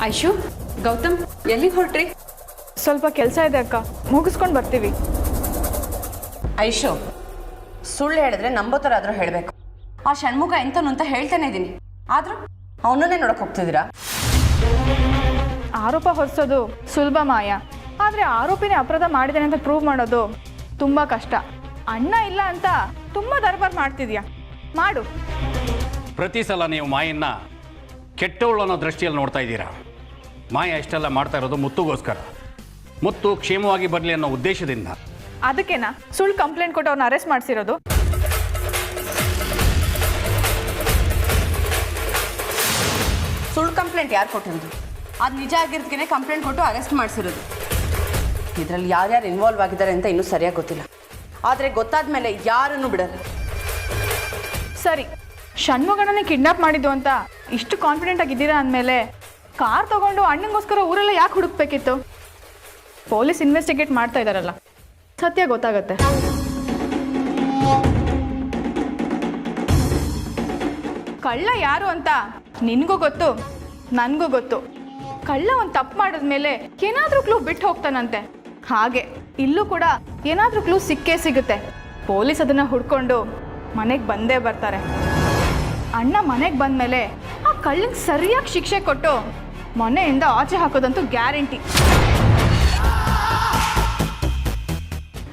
ಐಶು, ಗೌತಮ್ ಎಲ್ಲಿಗೆ ಹೊರಟ್ರಿ? ಸ್ವಲ್ಪ ಕೆಲಸ ಇದೆ ಅಕ್ಕ, ಮುಗಿಸ್ಕೊಂಡು ಬರ್ತೀವಿ. ಐಶು, ಸುಳ್ಳು ಹೇಳಿದ್ರೆ ನಂಬೋ ಥರ ಆದರೂ ಹೇಳಬೇಕು. ಆ ಷಣ್ಮುಖ ಎಂತನು ಅಂತ ಹೇಳ್ತಾನೆ ಇದ್ದೀನಿ, ಆದರೂ ಅವನನ್ನೇ ನೋಡಕ್ಕೆ ಹೋಗ್ತಿದ್ದೀರಾ? ಆರೋಪ ಹೊರಿಸೋದು ಸುಲಭ ಮಾಯ, ಆದರೆ ಆರೋಪಿನೇ ಅಪರಾಧ ಮಾಡಿದ್ದೇನೆ ಅಂತ ಪ್ರೂವ್ ಮಾಡೋದು ತುಂಬ ಕಷ್ಟ. ಅಣ್ಣ ಇಲ್ಲ ಅಂತ ತುಂಬ ದರ್ಬಾರ್ ಮಾಡ್ತಿದ್ಯಾ, ಮಾಡು. ಪ್ರತಿ ಸಲ ನೀವು ಮಾಯನ್ನ ಕೆಟ್ಟವಳು ಅನ್ನೋ ದೃಷ್ಟಿಯಲ್ಲಿ ನೋಡ್ತಾ ಇದ್ದೀರಾ. ಮಾಯ ಇಷ್ಟೆಲ್ಲ ಮಾಡ್ತಾ ಇರೋದು ಮುತ್ತುಗೋಸ್ಕರ. ಮುತ್ತು ಕ್ಷೇಮವಾಗಿ ಬರಲಿ ಅನ್ನೋ ಉದ್ದೇಶದಿಂದ. ಅದಕ್ಕೇನಾ ಸುಳ್ಳು ಕಂಪ್ಲೇಂಟ್ ಕೊಟ್ಟು ಅವ್ರನ್ನ ಅರೆಸ್ಟ್ ಮಾಡಿಸಿರೋದು? ಸುಳ್ಳು ಕಂಪ್ಲೇಂಟ್ ಯಾರು ಕೊಟ್ಟಿರೋದು? ಅದು ನಿಜ ಆಗಿರೋದಕ್ಕೆ ಕಂಪ್ಲೇಂಟ್ ಕೊಟ್ಟು ಅರೆಸ್ಟ್ ಮಾಡಿಸಿರೋದು. ಇದರಲ್ಲಿ ಯಾರ್ಯಾರು ಇನ್ವಾಲ್ವ್ ಆಗಿದ್ದಾರೆ ಅಂತ ಇನ್ನೂ ಸರಿಯಾಗಿ ಗೊತ್ತಿಲ್ಲ, ಆದರೆ ಗೊತ್ತಾದ ಮೇಲೆ ಯಾರನ್ನು ಬಿಡಲ್ಲ. ಸರಿ, ಷಣ್ಮುಖನನ್ನೇ ಕಿಡ್ನಾಪ್ ಮಾಡಿದ್ದು ಅಂತ ಇಷ್ಟು ಕಾನ್ಫಿಡೆಂಟ್ ಆಗಿದ್ದೀರಾ ಅಂದಮೇಲೆ ಕಾರ್ ತಗೊಂಡು ಅಣ್ಣನಿಗೋಸ್ಕರ ಊರೆಲ್ಲ ಯಾಕೆ ಹುಡುಕ್ಬೇಕಿತ್ತು? ಪೊಲೀಸ್ ಇನ್ವೆಸ್ಟಿಗೇಟ್ ಮಾಡ್ತಾ ಇದ್ದಾರಲ್ಲ, ಸತ್ಯ ಗೊತ್ತಾಗತ್ತೆ. ಕಳ್ಳ ಯಾರು ಅಂತ ನಿನಗೂ ಗೊತ್ತು, ನನಗೂ ಗೊತ್ತು. ಕಳ್ಳ ಒಂದು ತಪ್ಪು ಮಾಡಿದ್ಮೇಲೆ ಏನಾದರೂ ಕ್ಲೂ ಬಿಟ್ಟು ಹೋಗ್ತಾನಂತೆ. ಹಾಗೆ ಇಲ್ಲೂ ಕೂಡ ಏನಾದರೂ ಕ್ಲೂ ಸಿಕ್ಕೇ ಸಿಗುತ್ತೆ. ಪೊಲೀಸ್ ಅದನ್ನು ಹುಡ್ಕೊಂಡು ಮನೆಗೆ ಬಂದೇ ಬರ್ತಾರೆ. ಅಣ್ಣ ಮನೆಗೆ ಬಂದಮೇಲೆ ಆ ಕಳ್ಳನಿಗೆ ಸರಿಯಾಗಿ ಶಿಕ್ಷೆ ಕೊಟ್ಟು ಮನೆಯಿಂದ ಆಚೆ ಹಾಕೋದಂತೂ ಗ್ಯಾರಂಟಿ.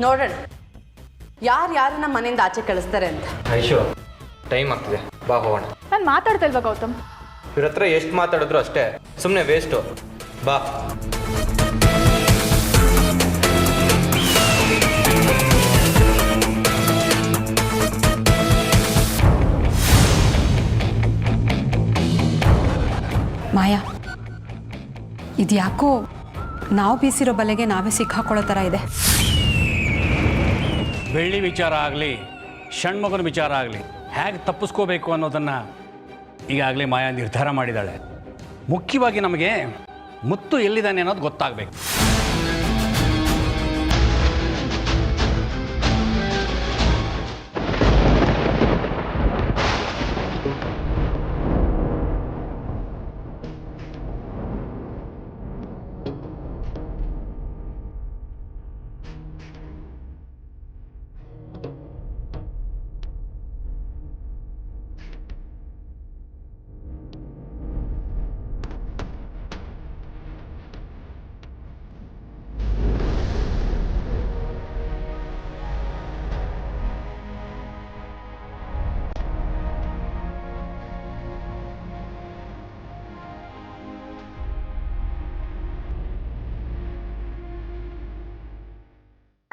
ನೋಡೋಣ ಯಾರು ಯಾರನ್ನ ಮನೆಯಿಂದ ಆಚೆ ಕಳಿಸ್ತಾರೆ ಅಂತ. ಐಶು, ಟೈಮ್ ಆಗ್ತಿದೆ, ಬಾ ಹೋಗೋಣ. ನಾನು ಮಾತಾಡ್ತಾ ಇಲ್ವಾ ಗೌತಮ್? ಇವ್ರ ಹತ್ರ ಎಷ್ಟು ಮಾತಾಡಿದ್ರು ಅಷ್ಟೇ, ಸುಮ್ಮನೆ ವೇಸ್ಟು. ಬಾ. ಮಾಯಾ, ಇದು ಯಾಕೋ ನಾವು ಬೀಸಿರೋ ಬಲೆಗೆ ನಾವೇ ಸಿಕ್ಕಾಕೊಳ್ಳೋ ಥರ ಇದೆ. ಬೆಳ್ಳಿ ವಿಚಾರ ಆಗಲಿ, ಷಣ್ಮುಖನ ವಿಚಾರ ಆಗಲಿ, ಹೇಗೆ ತಪ್ಪಿಸ್ಕೋಬೇಕು ಅನ್ನೋದನ್ನು ಈಗಾಗಲೇ ಮಾಯಾ ನಿರ್ಧಾರ ಮಾಡಿದ್ದಾಳೆ. ಮುಖ್ಯವಾಗಿ ನಮಗೆ ಮುತ್ತು ಎಲ್ಲಿದ್ದಾನೆ ಅನ್ನೋದು ಗೊತ್ತಾಗಬೇಕು.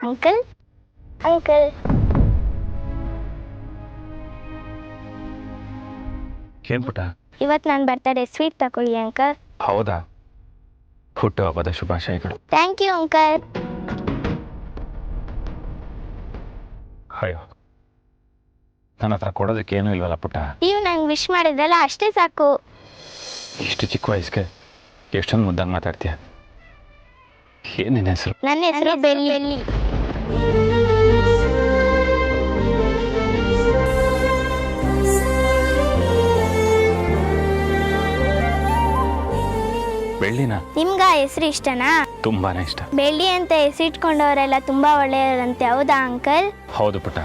ಅಂಕಲ್, ಅಂಕಲ್, ಏನ್ ಪುಟ? ಇವತ್ತು ನನ್ನ ಬರ್ತಡೇ, ಸ್ವೀಟ್ ತಗೊಳ್ಳಿ ಅಂಕಲ್. ಹೌದಾ? ಹುಟ್ಟುಹಬ್ಬದ ಶುಭಾಶಯಗಳು. Thank you uncle. ಅಯ್ಯೋ, ನನ್ನ ಹತ್ರ ಕೊಡೋದಕ್ಕೆ ಏನೂ ಇಲ್ವಲ್ಲ ಪುಟ್ಟ. ನೀವು ನಂಗೆ ವಿಶ್ ಮಾಡಿದ್ರಲ್ಲ, ಅಷ್ಟೇ ಸಾಕು. ಇಷ್ಟು ಚಿಕ್ಕ ವಯಸ್ಸಿಗೆ ಎಷ್ಟೊಂದು ಮುದ್ದಂಗೆ ಮಾತಾಡ್ತೀಯ. ಏನ್ ನಿನ್ನ ಹೆಸರು? ನನ್ನ ಹೆಸರು ಬೆಳ್ಳಿ. ಬೆಳ್ಳಿನ? ನಿಮ್ಗ ಆ ಹೆಸರು ಇಷ್ಟನಾ? ತುಂಬಾನೇ ಇಷ್ಟ. ಬೆಳ್ಳಿ ಅಂತ ಹೆಸರಿಟ್ಕೊಂಡವರೆಲ್ಲ ತುಂಬಾ ಒಳ್ಳೆಯವರಂತೆ, ಹೌದಾ ಅಂಕಲ್? ಹೌದು ಪುಟ್ಟ.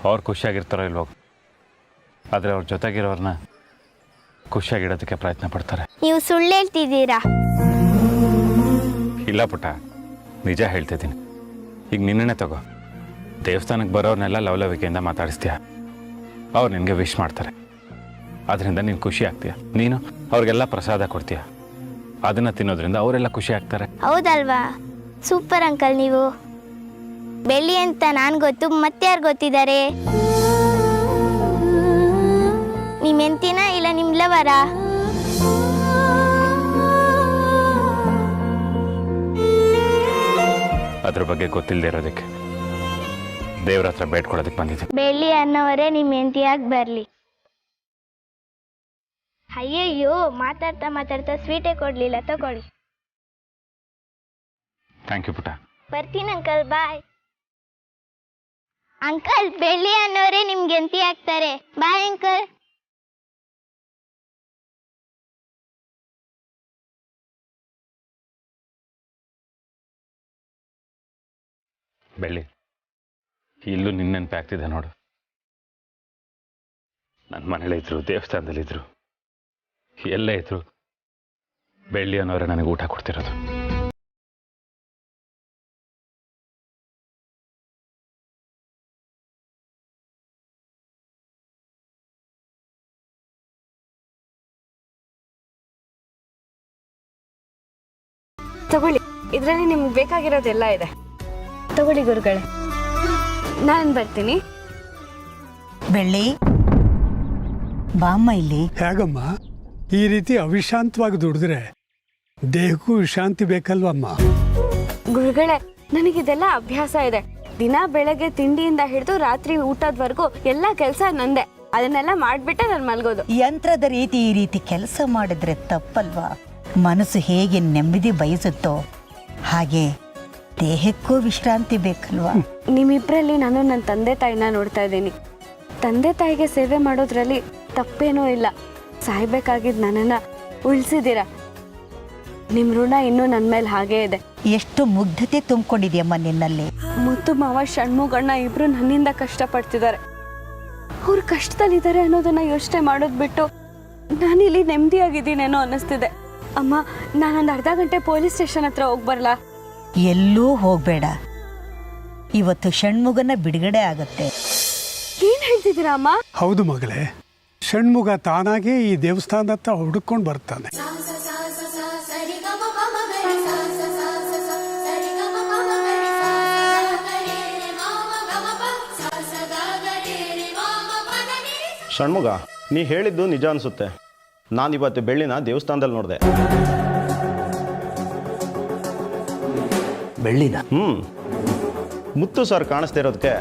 ಅವ್ರು ಖುಷಿಯಾಗಿರ್ತಾರೋ ಇಲ್ವೋ, ಆದರೆ ಅವ್ರ ಜೊತೆಗಿರೋರ್ನ ಖುಷಿಯಾಗಿಡೋದಕ್ಕೆ ಪ್ರಯತ್ನ ಪಡ್ತಾರೆ. ನೀವು ಸುಳ್ಳು ಹೇಳ್ತಿದ್ದೀರಾ? ಇಲ್ಲ ಪುಟ್ಟ, ನಿಜ ಹೇಳ್ತಿದ್ದೀನಿ. ಈಗ ನಿನ್ನೆ ತಗೋ, ದೇವಸ್ಥಾನಕ್ಕೆ ಬರೋರ್ನೆಲ್ಲ ಲವಲವಿಕೆಯಿಂದ ಮಾತಾಡಿಸ್ತೀಯ. ಅವ್ರು ನಿನಗೆ ವಿಶ್ ಮಾಡ್ತಾರೆ, ಅದರಿಂದ ನೀನು ಖುಷಿ ಆಗ್ತೀಯ. ನೀನು ಅವ್ರಿಗೆಲ್ಲ ಪ್ರಸಾದ ಕೊಡ್ತೀಯ, ಅದನ್ನು ತಿನ್ನೋದ್ರಿಂದ ಅವರೆಲ್ಲ ಖುಷಿ ಆಗ್ತಾರೆ. ಹೌದಲ್ವಾ? ಸೂಪರ್ ಅಂಕಲ್ ನೀವು. ಬೆಳ್ಳಿ ಅಂತ ನಾನು ಗೊತ್ತು, ಮತ್ತೆ ಯಾರು ಗೊತ್ತಿದ್ದಾರೆ? ನಿಮ್ಮ ಹೆಂಡ್ತಿನ ಇಲ್ಲ ನಿಮ್ಮ ಲವರಾ? ಅದ್ರ ಬಗ್ಗೆ ಗೊತ್ತಿಲ್ಲದೆ ಇರೋದಕ್ಕೆ ದೇವ್ರ ಹತ್ರ ಬೇಡ್ಕೊಳ್ಳೋದಕ್ಕೆ ಬಂದಿದ್ದೀನಿ. ಬೆಳ್ಳಿ ಅನ್ನೋವರೇ ನಿಮ್ಮ ಹೆಂಡತಿಯಾಗಿ ಬರಲಿ. ಅಯ್ಯಯ್ಯೋ, ಮಾತಾಡ್ತಾ ಮಾತಾಡ್ತಾ ಸ್ವೀಟೇ ಕೊಡ್ಲಿಲ್ಲ, ತಗೊಳ್ಳಿ. ಥ್ಯಾಂಕ್ ಯು ಪುಟ್ಟ. ಬರ್ತೀನಿ ಅಂಕಲ್, ಬಾಯ್. ಅಂಕಲ್, ಬೆಳ್ಳಿ ಅನ್ನೋರೇ ನಿಮ್ಗೆ ಹೆಂಡತಿ ಆಗ್ತಾರೆ. Bye uncle. ಬೆಳ್ಳಿ, ಇಲ್ಲೂ ನಿನ್ನ ನೆನಪಾಗ್ತಿದೆ ನೋಡು. ನನ್ನ ಮನೇಲಿದ್ರು, ದೇವಸ್ಥಾನದಲ್ಲಿದ್ದರು, ಎಲ್ಲೇ ಇದ್ರು ಬೆಳ್ಳಿ ಅನ್ನೋರೆ ನನಗೆ ಊಟ ಕೊಡ್ತಿರೋದು. ತಗೊಳ್ಳಿ, ಇದರಲ್ಲಿ ನಿಮ್ಗೆ ಬೇಕಾಗಿರೋದೆಲ್ಲ ಇದೆ. ತಗೊಳ್ಳಿ ಗುರುಗಳೇ, ನಾನು ಬರ್ತೀನಿ. ಬೆಳ್ಳಿ, ಬಾಮ್ಮ ಇಲ್ಲಿ. ಹೇಗಮ್ಮ ಈ ರೀತಿ ಅವಿಶ್ರಾಂತವಾಗಿ ದುಡಿದ್ರೆ ದೇಹಕ್ಕೂ ವಿಶ್ರಾಂತಿ ಬೇಕಲ್ವಮ್ಮ? ಗುರುಗಳೇ, ನನಗಿದೆಲ್ಲ ಅಭ್ಯಾಸ ಇದೆ. ದಿನ ಬೆಳಗ್ಗೆ ತಿಂಡಿಯಿಂದ ಹಿಡಿದು ರಾತ್ರಿ ಊಟದವರೆಗೂ ಎಲ್ಲ ಕೆಲಸ ನಂದೆ. ಅದನ್ನೆಲ್ಲ ಮಾಡಿಬಿಟ್ಟೆ ನಾನು ಮಲ್ಗೋದು. ಯಂತ್ರದ ರೀತಿ ಈ ರೀತಿ ಕೆಲಸ ಮಾಡಿದ್ರೆ ತಪ್ಪಲ್ವಾ? ಮನಸ್ಸು ಹೇಗೆ ನೆಮ್ಮದಿ ಬಯಸುತ್ತೋ ಹಾಗೆ ದೇಹಕ್ಕೂ ವಿಶ್ರಾಂತಿ ಬೇಕಲ್ವಾ? ನಿಮ್ಮಿಬ್ಬರಲ್ಲಿ ನಾನು ನನ್ನ ತಂದೆ ತಾಯಿನ ನೋಡ್ತಾ ಇದ್ದೀನಿ. ತಂದೆ ತಾಯಿಗೆ ಸೇವೆ ಮಾಡೋದ್ರಲ್ಲಿ ತಪ್ಪೇನೂ ಇಲ್ಲ. ಸಾಯ್ಬೇಕಾಗಿದ್ದು ನನ್ನನ್ನು ಉಳಿಸಿದ್ದೀರ. ನಿಮ್ಮ ಋಣ ಇನ್ನೂ ನನ್ನ ಮೇಲೆ ಹಾಗೇ ಇದೆ. ಎಷ್ಟು ಮುಗ್ಧತೆ ತುಂಬಿಕೊಂಡಿದೆಯಮ್ಮ ನಿನ್ನಲ್ಲಿ. ಮುತ್ತು ಮಾವ, ಷಣ್ಮುಗಣ್ಣ ಇಬ್ರು ನನ್ನಿಂದ ಕಷ್ಟಪಡ್ತಿದ್ದಾರೆ. ಅವ್ರು ಕಷ್ಟದಲ್ಲಿದ್ದಾರೆ ಅನ್ನೋದನ್ನ ಯೋಚನೆ ಮಾಡೋದು ಬಿಟ್ಟು ನಾನಿಲ್ಲಿ ನೆಮ್ಮದಿಯಾಗಿದ್ದೀನೇನೋ ಅನ್ನಿಸ್ತಿದೆ. ಅಮ್ಮ, ನಾನೊಂದು ಅರ್ಧ ಗಂಟೆ ಪೊಲೀಸ್ ಸ್ಟೇಷನ್ ಹತ್ರ ಹೋಗಿ ಬರಲಾ? ಎಲ್ಲೂ ಹೋಗಬೇಡ. ಇವತ್ತು ಷಣ್ಮುಗನ ಬಿಡುಗಡೆ ಆಗತ್ತೆ. ಏನ್ ಹೇಳ್ತಿದ್ದೀರಾ ಅಮ್ಮ? ಹೌದು ಮಗಳೇ, ಷಣ್ಮುಗ ತಾನಾಗೇ ಈ ದೇವಸ್ಥಾನದ ಹತ್ರ ಹುಡುಕೊಂಡು ಬರ್ತಾನೆ. ಷಣ್ಮುಗ, ನೀ ಹೇಳಿದ್ದು ನಿಜ ಅನಿಸುತ್ತೆ. ನಾನಿವತ್ತು ಬೆಳ್ಳಿನ ದೇವಸ್ಥಾನದಲ್ಲಿ ನೋಡಿದೆ. ಬೆಳ್ಳಿನ? ಮುತ್ತು ಸರ್ ಕಾಣಿಸ್ತಾ ಇರೋದಕ್ಕೆ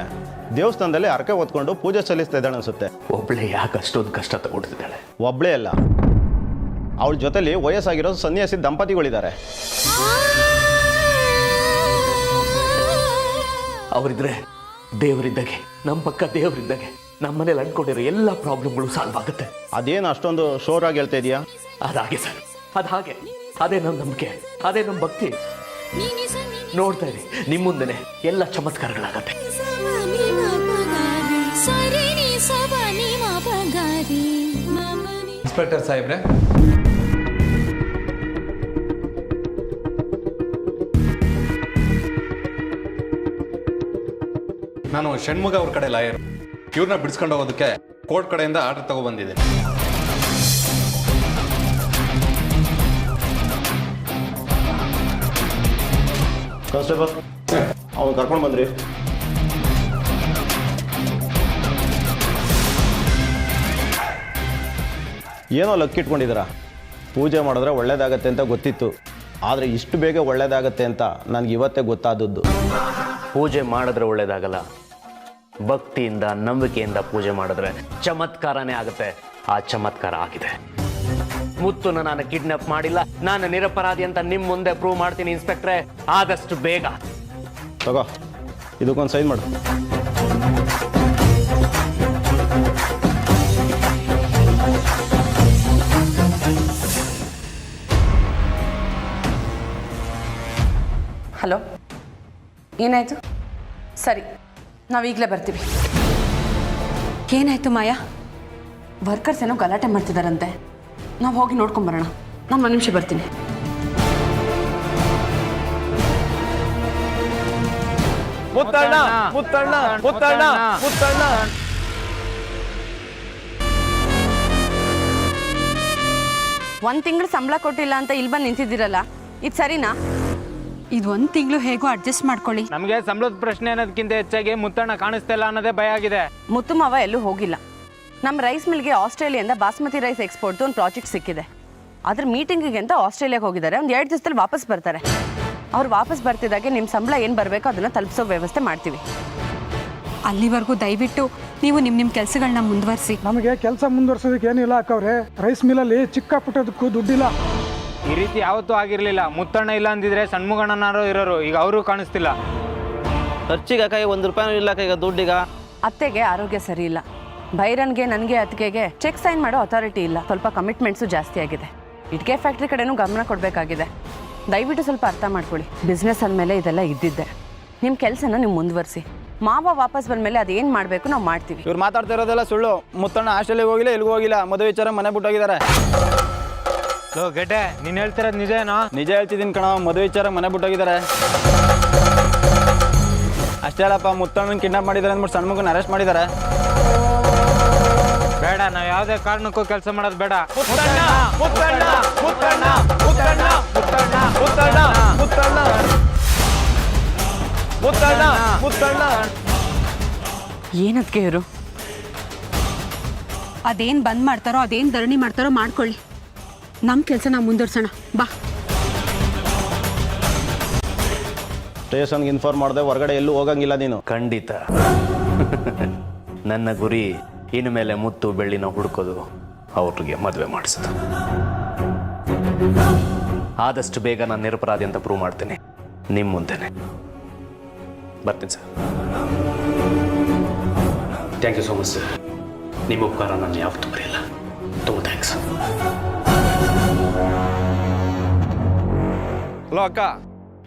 ದೇವಸ್ಥಾನದಲ್ಲಿ ಹರಕೆ ಹೊತ್ಕೊಂಡು ಪೂಜೆ ಸಲ್ಲಿಸ್ತಾ ಇದ್ದಾಳೆ ಅನಿಸುತ್ತೆ. ಒಬ್ಳೆ ಯಾಕೆ ಅಷ್ಟೊಂದು ಕಷ್ಟ ತಗೊಳ್ತಿದ್ದಾಳೆ? ಒಬ್ಳೇ ಅಲ್ಲ, ಅವಳ ಜೊತೆಲಿ ವಯಸ್ಸಾಗಿರೋ ಸನ್ಯಾಸಿ ದಂಪತಿಗಳಿದ್ದಾರೆ. ಅವರಿದ್ರೆ ದೇವರಿದ್ದಾಗೆ, ನಮ್ಮ ಪಕ್ಕ ದೇವರಿದ್ದಾಗೆ, ನಮ್ಮ ಮನೇಲಿ ಅಂದ್ಕೊಂಡಿರೋ ಎಲ್ಲ ಪ್ರಾಬ್ಲಮ್ಗಳು ಸಾಲ್ವ್ ಆಗುತ್ತೆ. ಅದೇನು ಅಷ್ಟೊಂದು ಶೋರಾಗಿ ಹೇಳ್ತಾ ಇದೆಯಾ? ಅದಾಗೆ ಸರ್, ಅದು ಹಾಗೆ. ಅದೇ ನಮ್ಮ ನಂಬಿಕೆ, ಅದೇ ನಮ್ಮ ಭಕ್ತಿ. ನೋಡ್ತಾ ಇರಿ, ನಿಮ್ಮ ಮುಂದೆನೆ ಎಲ್ಲ ಚಮತ್ಕಾರಗಳಾಗತ್ತೆ. ಇನ್ಸ್ಪೆಕ್ಟರ್ ಸಾಹೇಬ್ರೆ, ನಾನು ಷಣ್ಮುಗ ಅವ್ರ ಕಡೆ ಲಾಯರ್. ಇವ್ರನ್ನ ಬಿಡಿಸ್ಕೊಂಡು ಹೋಗೋದಕ್ಕೆ ಕೋರ್ಟ್ ಕಡೆಯಿಂದ ಆರ್ಡರ್ ತಗೊಬಂದಿದೆ. ಕಾನ್ಸ್ಟೇಬಲ್, ಅವ್ನು ಕರ್ಕೊಂಡು ಬಂದ್ರಿ. ಏನೋ ಲಕ್ ಇಟ್ಕೊಂಡಿದ್ದೀರಾ. ಪೂಜೆ ಮಾಡಿದ್ರೆ ಒಳ್ಳೇದಾಗತ್ತೆ ಅಂತ ಗೊತ್ತಿತ್ತು, ಆದರೆ ಇಷ್ಟು ಬೇಗ ಒಳ್ಳೇದಾಗತ್ತೆ ಅಂತ ನನಗೆ ಇವತ್ತೇ ಗೊತ್ತಾದದ್ದು. ಪೂಜೆ ಮಾಡಿದ್ರೆ ಒಳ್ಳೇದಾಗಲ್ಲ, ಭಕ್ತಿಯಿಂದ ನಂಬಿಕೆಯಿಂದ ಪೂಜೆ ಮಾಡಿದ್ರೆ ಚಮತ್ಕಾರನೇ ಆಗುತ್ತೆ. ಆ ಚಮತ್ಕಾರ ಆಗಿದೆ. ಮುತ್ತುನ ನಾನು ಕಿಡ್ನಾಪ್ ಮಾಡಿಲ್ಲ, ನಾನು ನಿರಪರಾಧಿ ಅಂತ ನಿಮ್ಮ ಮುಂದೆ ಪ್ರೂವ್ ಮಾಡ್ತೀನಿ ಇನ್ಸ್ಪೆಕ್ಟ್ರೆ, ಆದಷ್ಟು ಬೇಗ. ತಗೋ, ಇದಕ್ಕೊಂದು ಸೈನ್ ಮಾಡು. ಹಲೋ, ಏನಾಯಿತು? ಸರಿ, ನಾವೀಗಲೇ ಬರ್ತೀವಿ. ಏನಾಯ್ತು ಮಾಯಾ? ವರ್ಕರ್ಸ್ ಏನೋ ಗಲಾಟೆ ಮಾಡ್ತಿದ್ದಾರಂತೆ. ನಾವು ಹೋಗಿ ನೋಡ್ಕೊಂಬರೋಣ. ನಾನು ಒಂದು ನಿಮಿಷ ಬರ್ತೀನಿ. ಮುತ್ತಣ್ಣ, ಮುತ್ತಣ್ಣ, ಮುತ್ತಣ್ಣ, ಮುತ್ತಣ್ಣ. ಒಂದು ತಿಂಗಳು ಸಂಬಳ ಕೊಟ್ಟಿಲ್ಲ ಅಂತ ಇಲ್ಲಿ ಬಂದು ನಿಂತಿದ್ದೀರಲ್ಲ, ಇದು ಸರಿನಾ? ಇದು 1 ತಿಂಗಳು ಹೇಗೋ ಅಡ್ಜಸ್ಟ್ ಮಾಡ್ಕೊಳ್ಳಿ. ನಮಗೆ ಸಂಬಳದ ಪ್ರಶ್ನೆ ಅನ್ನೋದಕ್ಕಿಂತ ಹೆಚ್ಚಾಗಿ ಮುತ್ತಣ್ಣ ಕಾಣಿಸ್ತಾ ಇಲ್ಲ ಅನ್ನೋದೇ ಭಯ ಆಗಿದೆ. ಮುತ್ತು ಮಾವ ಎಲ್ಲೂ ಹೋಗಿಲ್ಲ. ನಮ್ಮ ರೈಸ್ ಮಿಲ್ಗೆ ಆಸ್ಟ್ರೇಲಿಯಿಂದ ಬಾಸ್ಮತಿ ರೈಸ್ ಎಕ್ಸ್ಪೋರ್ಟ್ದು ಒಂದು ಪ್ರಾಜೆಕ್ಟ್ ಸಿಕ್ಕಿದೆ. ಅದ್ರ ಮೀಟಿಂಗಿಗೆ ಅಂತ ಆಸ್ಟ್ರೇಲಿಯಾಗೆ ಹೋಗಿದ್ದಾರೆ. ಒಂದು 2 ದಿವಸದಲ್ಲಿ ವಾಪಸ್ ಬರ್ತಾರೆ. ಅವ್ರು ವಾಪಸ್ ಬರ್ತಿದ್ದಾಗೆ ನಿಮ್ಮ ಸಂಬಳ ಏನು ಬರಬೇಕೋ ಅದನ್ನು ತಲುಪಿಸೋ ವ್ಯವಸ್ಥೆ ಮಾಡ್ತೀವಿ. ಅಲ್ಲಿವರೆಗೂ ದಯವಿಟ್ಟು ನೀವು ನಿಮ್ಮ ಕೆಲಸಗಳನ್ನ ಮುಂದುವರಿಸಿ. ನಮಗೆ ಕೆಲಸ ಮುಂದುವರ್ಸೋದಕ್ಕೆ ಏನಿಲ್ಲ ಅಕ್ಕವ್ರೆ. ರೈಸ್ ಮಿಲ್ಲಲ್ಲಿ ಚಿಕ್ಕ ಪುಟ್ಟದಕ್ಕೂ ದುಡ್ಡಿಲ್ಲ. ಈ ರೀತಿ ಯಾವತ್ತೂ ಆಗಿರಲಿಲ್ಲ. ಮುತ್ತಣ್ಣ ಇಲ್ಲ ಅಂದಿದ್ರೆ ಸಣ್ಮುಗಣ್ಣನಾರು ಇರೋರು, ಈಗ ಅವರು ಕಾಣಿಸ್ತಿಲ್ಲ. ಖರ್ಚಿಗೆ ಅಕ್ಕ ₹1 ಇಲ್ಲ ಈಗ ದುಡ್ಡೀಗ. ಅತ್ತೆಗೆ ಆರೋಗ್ಯ ಸರಿ ಇಲ್ಲ. ಭೈರನ್ಗೆ, ನನಗೆ, ಅತ್ತಿಗೆಗೆ ಚೆಕ್ ಸೈನ್ ಮಾಡೋ ಅಥಾರಿಟಿ ಇಲ್ಲ. ಸ್ವಲ್ಪ ಕಮಿಟ್ಮೆಂಟ್ಸು ಜಾಸ್ತಿ ಆಗಿದೆ. ಇಟ್ಕೆ ಫ್ಯಾಕ್ಟ್ರಿ ಕಡೆನೂ ಗಮನ ಕೊಡಬೇಕಾಗಿದೆ. ದಯವಿಟ್ಟು ಸ್ವಲ್ಪ ಅರ್ಥ ಮಾಡ್ಕೊಳ್ಳಿ. ಬಿಸ್ನೆಸ್ ಅಂದಮೇಲೆ ಇದೆಲ್ಲ ಇದ್ದಿದ್ದೆ. ನಿಮ್ಮ ಕೆಲಸನ ನೀವು ಮುಂದುವರಿಸಿ. ಮಾವ ವಾಪಸ್ ಬಂದಮೇಲೆ ಅದೇನು ಮಾಡಬೇಕು ನಾವು ಮಾಡ್ತೀವಿ. ಇವ್ರು ಮಾತಾಡ್ತಾ ಇರೋದೆಲ್ಲ ಸುಳ್ಳು. ಮುತ್ತಣ್ಣ ಹಾಸ್ಟೆಲಿಗೆ ಹೋಗಿಲ್ಲ, ಎಲ್ಲಿಗೂ ಹೋಗಿಲ್ಲ, ಮದುವೆ ವಿಚಾರ ಮನೆ ಬಿಟ್ಟೋಗಿದ್ದಾರೆ. ಲೋ ಗೆಡ್ಡೆ, ನೀನು ಹೇಳ್ತಿರೋದು ನಿಜ ಏನೋ? ನಿಜ ಹೇಳ್ತಿದ್ದೀನಿ ಕಣ, ಮದುವೆ ವಿಚಾರ ಮನೆ ಬಿಟ್ಟೋಗಿದ್ದಾರೆ. ಅಷ್ಟೇ ಅಲ್ಲಪ್ಪ, ಮುತ್ತಣ್ಣನ ಕಿಡ್ನಾಪ್ ಮಾಡಿದ್ದಾರೆ ಅಂದ್ಬಿಟ್ಟು ಸಣ್ಣ ಮಗನ ಅರೆಸ್ಟ್ ಮಾಡಿದ್ದಾರೆ. ಬೇಡ, ನಾವು ಯಾವುದೇ ಕಾರಣಕ್ಕೂ ಕೆಲಸ ಮಾಡೋದು ಬೇಡ. ಏನದಕ್ಕೆ ಇವರು? ಅದೇನು ಬಂದ್ ಮಾಡ್ತಾರೋ ಅದೇನು ಧರಣಿ ಮಾಡ್ತಾರೋ ಮಾಡ್ಕೊಳ್ಳಿ. ನಮ್ಮ ಕೆಲಸ ನಾವು ಮುಂದುವರ್ಸೋಣ ಬಾ. ಸ್ಟೇಷನ್ಗೆ ಇನ್ಫಾರ್ಮ್ ಮಾಡಿದೆ, ಹೊರಗಡೆ ಎಲ್ಲೂ ಹೋಗಂಗಿಲ್ಲ ನೀನು. ಖಂಡಿತ. ನನ್ನ ಗುರಿ ಇನ್ನು ಮೇಲೆ ಮುತ್ತು ಬೆಳ್ಳಿನ ಹುಡುಕೋದು, ಅವ್ರಿಗೆ ಮದುವೆ ಮಾಡಿಸೋದು. ಆದಷ್ಟು ಬೇಗ ನಾನು ನಿರಪರಾಧಿ ಅಂತ ಪ್ರೂವ್ ಮಾಡ್ತೀನಿ ನಿಮ್ಮ ಮುಂದೆನೆ. ಬರ್ತೀನಿ sir. Thank you so much sir. ನಿಮ್ಮ ಉಪಕಾರ ನಾನು ಯಾವತ್ತೂ ಬರೆಯಲ್ಲ. ತುಂಬ ಥ್ಯಾಂಕ್ಸ್. ಹಲೋ ಅಕ್ಕ,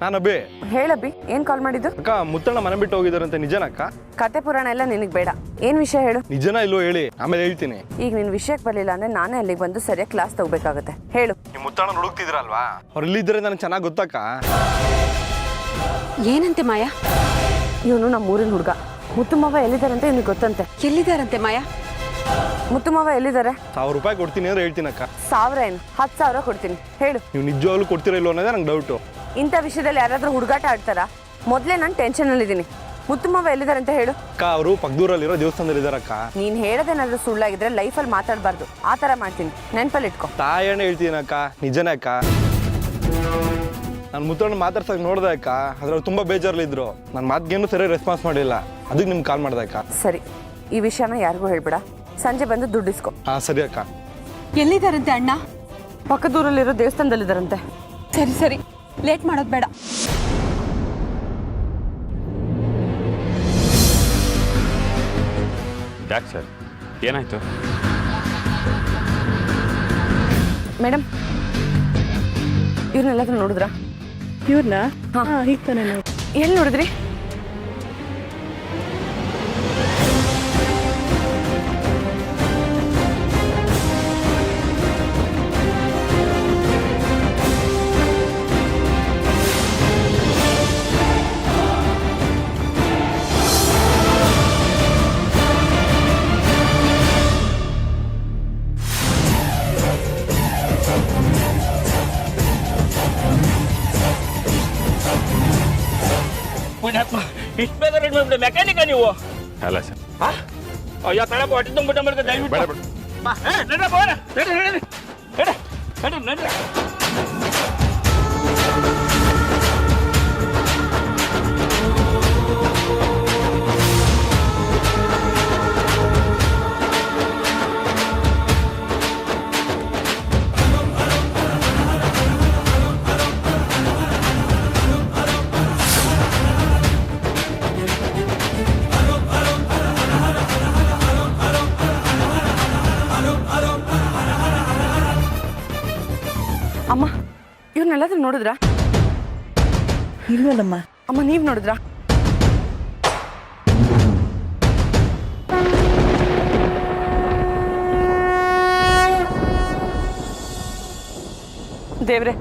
ನಾನು ಅಭಿ. ಹೇಳಬ್ಬಿ, ಏನು ಕಾಲ್ ಮಾಡಿದ್ದು? ಅಕ್ಕ, ಮುತ್ತಣ್ಣ ಮನೆ ಬಿಟ್ಟು ಹೋಗಿದಾರಂತೆ, ನಿಜನಕ್ಕ? ಕತೆ ಪುರಾಣ ಎಲ್ಲ ನಿನಗೆ ಬೇಡ. ಏನು ವಿಷಯ ಹೇಳು. ನಿಜನ ಇಲ್ಲೋ ಹೇಳಿ, ಆಮೇಲೆ ಹೇಳ್ತೀನಿ. ಈಗ ನಿನ್ನ ವಿಷಯಕ್ಕೆ ಬರಲಿಲ್ಲ ಅಂದರೆ ನಾನೇ ಅಲ್ಲಿಗೆ ಬಂದು ಸರಿಯಾಗಿ ಕ್ಲಾಸ್ ತಗೋಬೇಕಾಗುತ್ತೆ. ಹೇಳು. ನೀವು ಮುತ್ತಣ್ಣ ಹುಡುಕ್ತಿದ್ರಲ್ವಾ, ಅವ್ರು ಇಲ್ಲಿದ್ರೆ ನನಗೆ ಚೆನ್ನಾಗಿ ಗೊತ್ತಕ್ಕ. ಏನಂತೆ ಮಾಯಾ? ಇವನು ನಮ್ಮ ಊರಿನ ಹುಡುಗ. ಮುತ್ತುಮಾವ ಎಲ್ಲಿದ್ದಾರಂತೆ ಇವನಿಗೆ ಗೊತ್ತಂತೆ. ಎಲ್ಲಿದ್ದಾರಂತೆ ಮಾಯಾ? ಮುತ್ತುಮಾವ ಎಲ್ಲಿದ್ದಾರೆ? 1000 ರೂಪಾಯಿ ಕೊಡ್ತೀನಿ ಅಂದ್ರೆ ಹೇಳ್ತೀನಿ ಅಕ್ಕ. 1000 ಏನು, 10,000 ಕೊಡ್ತೀನಿ. ಹೇಳು. ನೀವು ನಿಜವಾಗ್ಲೂ ಕೊಡ್ತೀರಾ ಇಲ್ಲೋ ಅನ್ನೋದೇ ನಂಗೆ ಡೌಟು. ಇಂಥ ವಿಷಯದಲ್ಲಿ ಯಾರಾದರೂ ಹುಡುಗಾಟ ಆಡ್ತಾರಾ? ಮೊದಲೇ ನಾನು ಟೆನ್ಷನಲ್ಲಿದ್ದೀನಿ. ಮುತ್ತುಮಾವ ಎಲ್ಲಿದ್ದಾರೆ ಅಂತ ಹೇಳು. ಅಕ್ಕ, ಅವರು ಪಕ್ಕದೂರಲ್ಲಿರೋ ದೇವಸ್ಥಾನದಲ್ಲಿ ಇದ್ದಾರಕ್ಕ. ನೀನು ಹೇಳೋದೇನಾದ್ರೂ ಸುಳ್ಳಾಗಿದ್ರೆ ಲೈಫಲ್ಲಿ ಮಾತಾಡಬಾರ್ದು. ಆ ಥರ ಮಾಡ್ತೀನಿ, ನೆನಪಲ್ಲಿ ಇಟ್ಕೊ. ತಾಯಣ್ಣ ಹೇಳ್ತೀನಿ ಅಕ್ಕ, ನಿಜನೇ ಅಕ್ಕ. ನಾನು ಮುತ್ತಣ್ಣ ಮಾತಾಡ್ಸಕ್ಕೆ ನೋಡ್ದೆ ಅಕ್ಕ, ಅದ್ರಲ್ಲಿ ತುಂಬ ಬೇಜಾರಲ್ಲಿದ್ರು. ನನ್ನ ಮಾತಿಗೇನು ಸರಿಯಾಗಿ ರೆಸ್ಪಾನ್ಸ್ ಮಾಡಿಲ್ಲ, ಅದಕ್ಕೆ ನಿಮ್ಗೆ ಕಾಲ್ ಮಾಡ್ದೆ ಅಕ್ಕ. ಸರಿ, ಈ ವಿಷಯನ ಯಾರಿಗೂ ಹೇಳ್ಬೇಡ. ಸಂಜೆ ಬಂದು ದುಡ್ಡಿಸ್ಕೊ. ಹಾಂ ಸರಿ ಅಕ್ಕ. ಎಲ್ಲಿದ್ದಾರಂತೆ ಅಣ್ಣ? ಪಕ್ಕದೂರಲ್ಲಿರೋ ದೇವಸ್ಥಾನದಲ್ಲಿದ್ದಾರಂತೆ. ಸರಿ ಸರಿ, ಲೇಟ್ ಮಾಡೋದು ಬೇಡ. ಯಾಕೆ ಸರ್, ಏನಾಯ್ತು? ಮೇಡಮ್, ಇವ್ರನ್ನೆಲ್ಲಾದ್ರೂ ನೋಡಿದ್ರಾ? ಇವ್ರನ್ನ ಹಾಂ, ಈಗ ತಾನೇ ನೋಡಿ. ಎಲ್ಲಿ ನೋಡಿದ್ರಿ? ಮೆಕ್ಯಾನಿಕ ನೀವು? ಅಲ್ಲ ಸರ್. ಅಯ್ಯೋ ತಳಪ ಹೊಟ್ಟೆ ತುಂಬಿಟ್ಟ ಮಾಡ್ಕ ದಯವಿಟ್ಟು. ಅಮ್ಮ, ಇವ್ರನ್ನೆಲ್ಲಾದ್ರೂ ನೋಡಿದ್ರಾ? ಇಲ್ವಲ್ಲಮ್ಮ. ಅಮ್ಮ, ನೀವು ನೋಡಿದ್ರಾ? ದೇವ್ರೆ,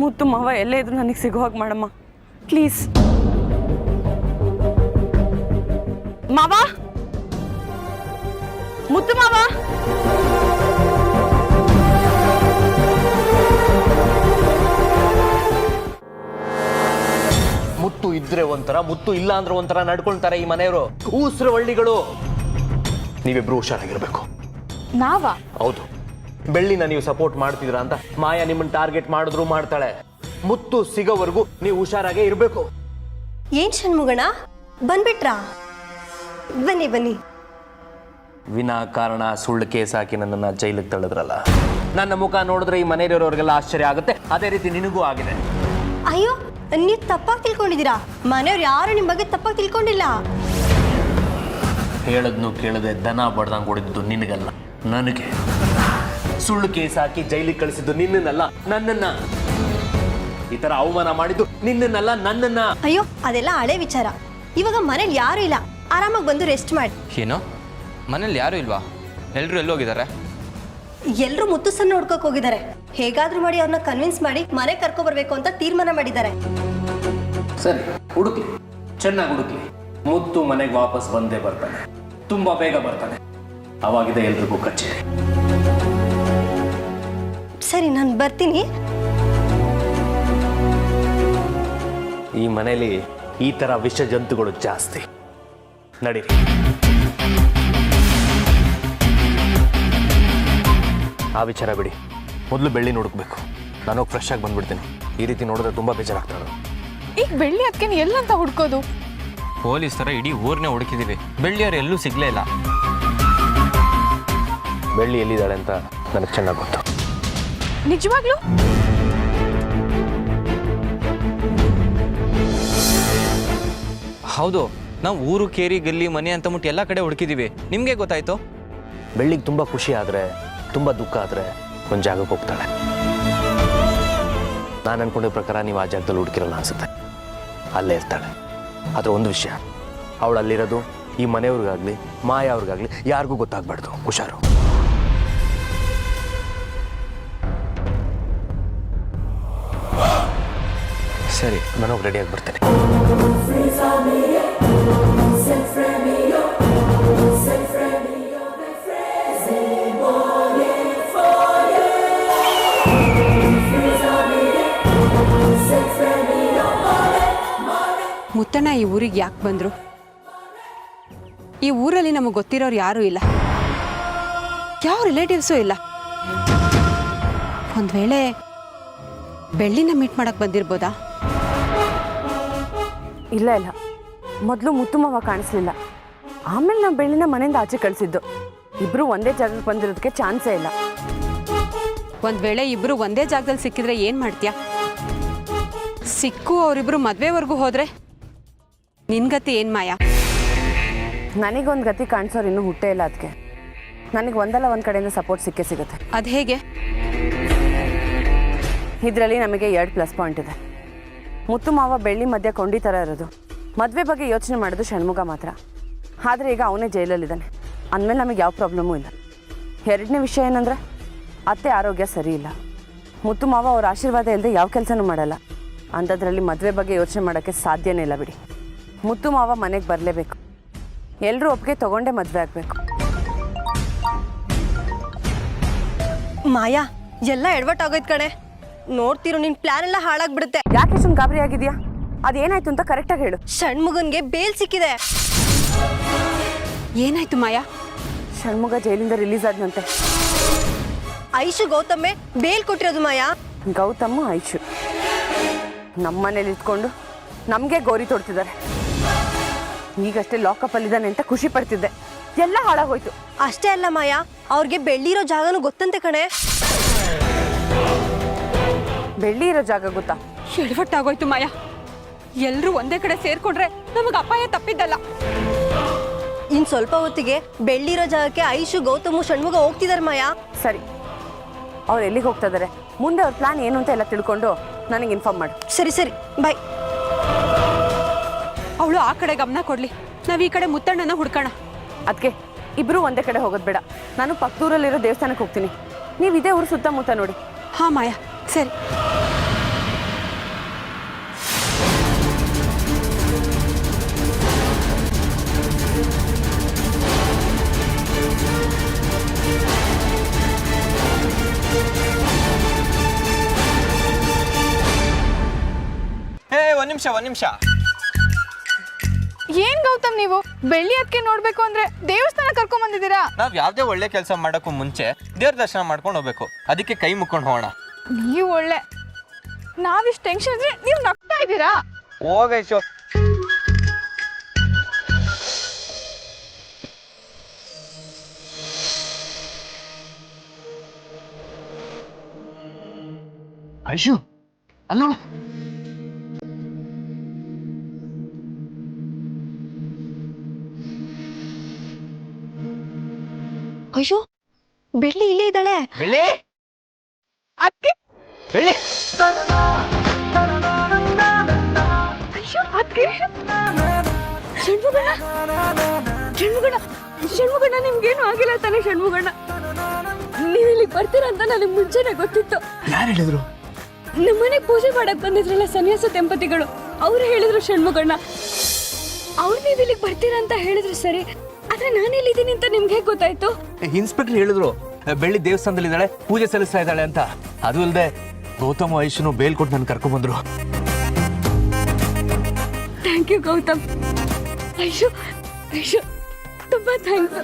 ಮುತ್ತು ಮಾವ ಎಲ್ಲೇ ಇದ್ರು ನನಗೆ ಸಿಗೋ ಹಾಗೆ ಮಾಡಮ್ಮ ಪ್ಲೀಸ್. ಮಾವ, ಮುತ್ತು ಮಾವ. ಮುತ್ತು ಇದ್ರೆ ಒಂಥರ, ಮುತ್ತು ಇಲ್ಲ ಅಂದ್ರೆ ಒಂಥರ ನಡ್ಕೊಳ್ತಾರೆ ಈ ಮನೆಯವರು. ಊಸ್ರ ಹಳ್ಳಿಗಳು. ನೀವಿಬ್ರು ಹುಷಾರಾಗಿರ್ಬೇಕು. ನಾವಾ? ಹೌದು. ಬೆಳ್ಳಿನ ನೀವು ಸಪೋರ್ಟ್ ಮಾಡ್ತಿದ್ರ ಅಂತ ಮಾಯಾ ನಿಮ್ಮನ್ನ ಟಾರ್ಗೆಟ್ ಮಾಡಿದ್ರು ಮಾಡ್ತಾಳೆ. ಮುತ್ತು ಸಿಗೋವರೆಗೂ ನೀವು ಹುಷಾರಾಗೇ ಇರಬೇಕು. ಏನ್ ಷಣ್ಮುಗಣ, ಬಂದ್ಬಿಟ್ರಾ? ಬನ್ನಿ ಬನ್ನಿ. ವಿನಾಕಾರಣ ಸುಳ್ಳು ಕೇಸ್ ಹಾಕಿ ನನ್ನನ್ನು ಜೈಲಿಗೆ ತಳ್ಳಿದ್ರಲ್ಲ, ನನ್ನ ಮುಖ ನೋಡಿದ್ರೆ ಈ ಮನೆಯಲ್ಲಿರೋರಿಗೆಲ್ಲ ಆಶ್ಚರ್ಯ ಆಗುತ್ತೆ. ಅದೇ ರೀತಿ ನಿನಗೂ ಆಗಿದೆ. ಅಯ್ಯೋ, ನೀವು ತಪ್ಪಾಗಿ ತಿಳ್ಕೊಂಡಿದ್ದೀರಾ. ಮನೆಯವ್ರು ಯಾರು ನಿಮ್ಮ ಬಗ್ಗೆ ತಪ್ಪಾಗಿ ತಿಳ್ಕೊಂಡಿಲ್ಲ. ಹೇಳದ್ನು ಕೇಳದೆ ದನ ಬಡ್ದಂಗೆ ಹೊಡೆದಿದ್ದು ನಿನಗಲ್ಲ, ನನಗೆ. ಸುಳ್ಳು ಕೇಸ್ ಹಾಕಿ ಜೈಲಿಗೆ ಕಳಿಸಿದ್ದು ನಿನ್ನನ್ನಲ್ಲ, ನನ್ನನ್ನ. ಈ ತರ ಅವಮಾನ ಮಾಡಿದ್ದು ನಿನ್ನನ್ನೆಲ್ಲ ನನ್ನನ್ನ. ಅಯ್ಯೋ ಅದೆಲ್ಲ ಹಳೆ ವಿಚಾರ. ಇವಾಗ ಮನೇಲಿ ಯಾರು ಇಲ್ಲ, ಆರಾಮಾಗಿ ಬಂದು ರೆಸ್ಟ್ ಮಾಡಿ. ಏನೋ ಮನೇಲಿ ಯಾರು ಇಲ್ವಾ? ಎಲ್ಲರೂ ಎಲ್ಲೋಗಿದ್ದಾರೆ? ಎಲ್ಲರೂ ಮುತ್ತುಸನ್ನ ಹುಡ್ಕೋಕ್ ಹೋಗಿದ್ದಾರೆ. ಹೇಗಾದ್ರೂ ಮಾಡಿ ಅವ್ರನ್ನ ಕನ್ವಿನ್ಸ್ ಮಾಡಿ ಮನೆ ಕರ್ಕೊಬರ್ಬೇಕು ಅಂತ ತೀರ್ಮಾನ ಮಾಡಿದ್ದಾರೆ. ಸರಿ, ಹುಡುಕ್ಲಿ, ಚೆನ್ನಾಗಿ ಹುಡುಕ್ಲಿ. ಮುತ್ತು ಮನೆಗೆ ವಾಪಸ್ ಬಂದೇ ಬರ್ತಾನೆ, ತುಂಬಾ ಬೇಗ ಬರ್ತಾನೆ. ಅವಾಗಿದೆ ಎಲ್ರಿಗೂ ಕಚೇರಿ. ಸರಿ, ನಾನು ಬರ್ತೀನಿ. ಈ ಮನೇಲಿ ಈ ತರ ವಿಷ ಜಂತುಗಳು ಜಾಸ್ತಿ. ನಡೀರಿ. ಆ ವಿಚಾರ ಬಿಡಿ, ಮೊದಲು ಬೆಳ್ಳಿ ಹುಡುಕ್ಬೇಕು. ನಾನು ಫ್ರೆಶ್ ಆಗಿ ಬಂದ್ಬಿಡ್ತೀನಿ. ಈ ರೀತಿ ನೋಡಿದ್ರೆ ತುಂಬಾ ಬೇಜಾರಾಗ್ತಾವೆ. ಈಗ ಬೆಳ್ಳಿ ಅದಕ್ಕೆ ಎಲ್ಲಂತ ಹುಡ್ಕೋದು? ಪೊಲೀಸ್ ಥರ ಇಡೀ ಊರನ್ನೇ ಹುಡುಕಿದ್ದೀವಿ, ಬೆಳ್ಳಿಯವ್ರು ಎಲ್ಲೂ ಸಿಗ್ಲೇ ಇಲ್ಲ. ಬೆಳ್ಳಿ ಎಲ್ಲಿದ್ದಾಳೆ ಅಂತ ನನಗೆ ಚೆನ್ನಾಗಿ ಗೊತ್ತು. ನಿಜವಾಗ್ಲೂ? ಹೌದು, ನಾವು ಊರು, ಕೇರಿ, ಗಲ್ಲಿ, ಮನೆ ಅಂತ ಮುಟ್ಟು ಎಲ್ಲ ಕಡೆ ಹುಡುಕಿದ್ದೀವಿ. ನಿಮಗೆ ಗೊತ್ತಾಯ್ತು? ಬೆಳ್ಳಿಗೆ ತುಂಬ ಖುಷಿ ಆದರೆ, ತುಂಬ ದುಃಖ ಆದರೆ ಒಂದು ಜಾಗಕ್ಕೆ ಹೋಗ್ತಾಳೆ. ನಾನು ಅನ್ಕೊಂಡಿದ್ದ ಪ್ರಕಾರ ನೀವು ಆ ಜಾಗದಲ್ಲಿ ಹುಡುಕಿರಲ್ಲ ಅನಿಸುತ್ತೆ. ಅಲ್ಲೇ ಇರ್ತಾಳೆ. ಆದರೆ ಒಂದು ವಿಷಯ, ಅವಳು ಅಲ್ಲಿರೋದು ಈ ಮನೆಯವ್ರಿಗಾಗಲಿ ಮಾಯಾ ಅವ್ರಿಗಾಗಲಿ ಯಾರಿಗೂ ಗೊತ್ತಾಗಬಾರ್ದು. ಹುಷಾರು. ಸರಿ, ನಾನು ಹೋಗಿ ರೆಡಿಯಾಗಿ ಬರ್ತೇನೆ. ಮುತ್ತಣ್ಣ ಈ ಊರಿಗೆ ಯಾಕೆ ಬಂದರು? ಈ ಊರಲ್ಲಿ ನಮಗೆ ಗೊತ್ತಿರೋರು ಯಾರೂ ಇಲ್ಲ, ಯಾವ ರಿಲೇಟಿವ್ಸೂ ಇಲ್ಲ. ಒಂದು ವೇಳೆ ಬೆಳ್ಳಿನ ಮೀಟ್ ಮಾಡಕ್ಕೆ ಬಂದಿರ್ಬೋದಾ? ಇಲ್ಲ ಇಲ್ಲ, ಮೊದಲು ಮುತ್ತು ಮಾವ ಕಾಣಿಸ್ಲಿಲ್ಲ. ಆಮೇಲೆ ನಾವು ಬೆಳ್ಳಿನ ಮನೆಯಿಂದ ಆಚೆ ಕಳಿಸಿದ್ದು. ಇಬ್ಬರು ಒಂದೇ ಜಾಗಕ್ಕೆ ಬಂದಿರೋದಕ್ಕೆ ಚಾನ್ಸೇ ಇಲ್ಲ. ಒಂದು ವೇಳೆ ಇಬ್ಬರು ಒಂದೇ ಜಾಗದಲ್ಲಿ ಸಿಕ್ಕಿದ್ರೆ ಏನು ಮಾಡ್ತೀಯಾ? ಸಿಕ್ಕು ಅವರಿಬ್ಬರು ಮದುವೆವರೆಗೂ ಹೋದರೆ ನಿನ್ಗತಿ ಏನು ಮಾಯಾ? ನನಗೊಂದು ಗತಿ ಕಾಣಿಸೋರು ಇನ್ನೂ ಹುಟ್ಟೇ ಇಲ್ಲ. ಅದಕ್ಕೆ ನನಗೆ ಒಂದಲ್ಲ ಒಂದು ಕಡೆಯಿಂದ ಸಪೋರ್ಟ್ ಸಿಕ್ಕೇ ಸಿಗುತ್ತೆ. ಅದು ಹೇಗೆ? ಇದರಲ್ಲಿ ನಮಗೆ 2 ಪ್ಲಸ್ ಪಾಯಿಂಟ್ ಇದೆ. ಮುತ್ತು ಮಾವ ಬೆಳ್ಳಿ ಮಧ್ಯ ಕೊಂಡಿ ಥರ ಇರೋದು. ಮದುವೆ ಬಗ್ಗೆ ಯೋಚನೆ ಮಾಡೋದು ಷಣ್ಮುಗ ಮಾತ್ರ. ಆದರೆ ಈಗ ಅವನೇ ಜೈಲಲ್ಲಿದ್ದಾನೆ ಅಂದಮೇಲೆ ನಮಗೆ ಯಾವ ಪ್ರಾಬ್ಲಮ್ಮೂ ಇಲ್ಲ. ಎರಡನೇ ವಿಷಯ ಏನಂದರೆ, ಅತ್ತೆ ಆರೋಗ್ಯ ಸರಿ ಇಲ್ಲ. ಮುತ್ತು ಮಾವ ಅವ್ರ ಆಶೀರ್ವಾದ ಇಲ್ಲದೆ ಯಾವ ಕೆಲಸನೂ ಮಾಡಲ್ಲ. ಅಂಥದ್ರಲ್ಲಿ ಮದುವೆ ಬಗ್ಗೆ ಯೋಚನೆ ಮಾಡೋಕ್ಕೆ ಸಾಧ್ಯನೇ ಇಲ್ಲ ಬಿಡಿ. ಮುತ್ತು ಮಾವ ಮನೆಗೆ ಬರಲೇಬೇಕು. ಎಲ್ಲರೂ ಒಪ್ಪಿಗೆ ತೊಗೊಂಡೇ ಮದುವೆ ಆಗಬೇಕು. ಮಾಯಾ, ಎಲ್ಲ ಎಡವಟ್ಟಾಗೋಯ್ತು ಕಣೆ. ನೋಡ್ತಿರೋ ನಿನ್ ಪ್ಲಾನ್ ಎಲ್ಲ ಹಾಳಾಗ್ಬಿಡುತ್ತೆ. ಯಾಕೆ ಇಷ್ಟೊಂದು ಗಾಬರಿ ಆಗಿದ್ಯಾ? ಅದೇನಾಯ್ತು ಅಂತ ಕರೆಕ್ಟಾಗಿ ಹೇಳು. ಷಣ್ಮುಗನ್ಗೆ ಬೇಲ್ ಸಿಕ್ಕಿದೆ. ಏನಾಯ್ತು ಮಾಯಾ? ಷಣ್ಮುಗ ಜೈಲಿಂದ ರಿಲೀಸ್ ಆದ್ನಂತೆ. ಐಶು ಗೌತಮ್ಮೆ ಬೇಲ್ ಕೊಟ್ಟಿರೋದು ಮಾಯಾ. ಗೌತಮ್ ಐಶು ನಮ್ಮನೇಲಿ ಇಟ್ಕೊಂಡು ನಮಗೆ ಗೋರಿ ತೊಡ್ತಿದ್ದಾರೆ. ಈಗಷ್ಟೇ ಲಾಕಪ್ ಅಲ್ಲಿದ್ದಾನೆ ಅಂತ ಖುಷಿ ಪಡ್ತಿದ್ದೆ. ಎಲ್ಲ ಹಾಳಾಗೋಯ್ತು. ಅಷ್ಟೇ ಅಲ್ಲ ಮಾಯಾ, ಅವ್ರಿಗೆ ಬೆಳ್ಳಿ ಇರೋ ಜಾಗನೂ ಗೊತ್ತಂತೆ ಕಣೆ. ಬೆಳ್ಳಿ ಇರೋ ಜಾಗ ಗೊತ್ತಾ? ಎಡವಟ್ಟಾಗೋಯ್ತು ಮಾಯಾ. ಎಲ್ಲರೂ ಒಂದೇ ಕಡೆ ಸೇರ್ಕೊಂಡ್ರೆ ನಮಗೆ ಅಪಾಯ ತಪ್ಪಿದ್ದಲ್ಲ. ಇನ್ ಸ್ವಲ್ಪ ಹೊತ್ತಿಗೆ ಬೆಳ್ಳಿ ಇರೋ ಜಾಗಕ್ಕೆ ಐಶು ಗೌತಮು ಷಣ್ಮುಗ ಹೋಗ್ತಿದಾರೆ ಮಾಯಾ. ಸರಿ, ಅವ್ರು ಎಲ್ಲಿಗೆ ಹೋಗ್ತಾ ಇದ್ದಾರೆ, ಮುಂದೆ ಅವ್ರ ಪ್ಲಾನ್ ಏನು ಅಂತ ಎಲ್ಲ ತಿಳ್ಕೊಂಡು ನನಗೆ ಇನ್ಫಾರ್ಮ್ ಮಾಡು. ಸರಿ ಸರಿ, ಬಾಯ್. ಅವಳು ಆ ಕಡೆ ಗಮನ ಕೊಡ್ಲಿ, ನಾವು ಈ ಕಡೆ ಮುತ್ತಣ್ಣನ ಹುಡ್ಕೋಣ. ಅದಕ್ಕೆ ಇಬ್ರು ಒಂದೇ ಕಡೆ ಹೋಗೋದು ಬೇಡ. ನಾನು ಪಕ್ಕದೂರಲ್ಲಿರೋ ದೇವಸ್ಥಾನಕ್ಕೆ ಹೋಗ್ತೀನಿ. ನೀವು ಇದೇ ಊರು ಸುತ್ತಮುತ್ತ ನೋಡಿ. ಹಾಂ ಮಾಯಾ, ಸರಿ. ಒಂದ್ ನಿಮಿಷ. ಏನ್ ಗೌತಮ್, ನೀವು ಬೆಳ್ಳಿ ಅದಕ್ಕೆ ನೋಡ್ಬೇಕು ಅಂದ್ರೆ ದೇವಸ್ಥಾನ ಕರ್ಕೊಂಡ್ ಬಂದಿದ್ದೀರಾ? ನಾವ್ ಯಾವ್ದೇ ಒಳ್ಳೆ ಕೆಲಸ ಮಾಡಕ್ಕೂ ಮುಂಚೆ ದೇವ್ರ ದರ್ಶನ ಮಾಡ್ಕೊಂಡು ಹೋಗ್ಬೇಕು. ಅದಕ್ಕೆ ಕೈ ಮುಕ್ಕೊಂಡು ಹೋಗೋಣ. ನೀವು ಒಳ್ಳೆ, ನಾವಿಷ್ಟು ಟೆನ್ಷನ್ ಇದ್ರೆ ನೀವು ನಗ್ತಾ ಇದ್ದೀರಾ? ಹೋಗೈಶೋ. ಐಶು ಅಲ್ಲ, ಅಯ್ಯೋ, ಬೆಳ್ಳಿ ಇಲ್ಲೇ ಇದ್ದಾಳೆ. ಬೆಳ್ಳಿ, ಅದಕ್ಕೆ ಬೆಳ್ಳಿ. ಷಣ್ಮುಗಣ್ಣ ಷಣ್ಮುಗಣ್ಣ ಷಣ್ಮುಗಣ್ಣ ನಿಮ್ಗೇನು ಆಗಿಲ್ಲ ತಾನೇ ಷಣ್ಮುಗಣ್ಣ? ನೀವು ಇಲ್ಲಿಗೆ ಬರ್ತೀರಾ ಅಂತ ನನಗೆ ಮುಂಚೆನೆ ಗೊತ್ತಿತ್ತು. ಯಾರು ಹೇಳಿದ್ರು? ನಮ್ಮನೆ ಪೂಜೆ ಮಾಡಕ್ ಬಂದಿದ್ರಲ್ಲ ಸನ್ಯಾಸ ದಂಪತಿಗಳು, ಅವ್ರು ಹೇಳಿದ್ರು ಷಣ್ಮುಗಣ್ಣ. ಅವ್ರು ನೀವು ಇಲ್ಲಿಗೆ ಬರ್ತೀರಾ ಅಂತ ಹೇಳಿದ್ರು ಸರಿ, ಆದ್ರೆ ನಾನು ಎಲ್ಲಿದ್ದೀನಿ ಅಂತ ನಿಮ್ಗೆ ಹೇಗೆ ಗೊತ್ತಾಯ್ತು? ಇನ್ಸ್ಪೆಕ್ಟರ್ ಹೇಳಿದ್ರು ಬೆಳ್ಳಿ ದೇವಸ್ಥಾನದಲ್ಲಿದ್ದಾಳೆ, ಪೂಜೆ ಸಲ್ಲಿಸ್ತಾ ಇದ್ದಾಳೆ ಅಂತ. ಅದು ಅಲ್ಲದೆ ಗೌತಮ್ ವೈಶ್ನು ಬೇಲ್ ಕೊಟ್ಟು ನನ್ನ ಕರ್ಕೊಂಡ್ ಬಂದ್ರು. Thank you Gautam. ಐಶು ಐಶು ತುಂಬಾ ಥ್ಯಾಂಕ್ಸ್.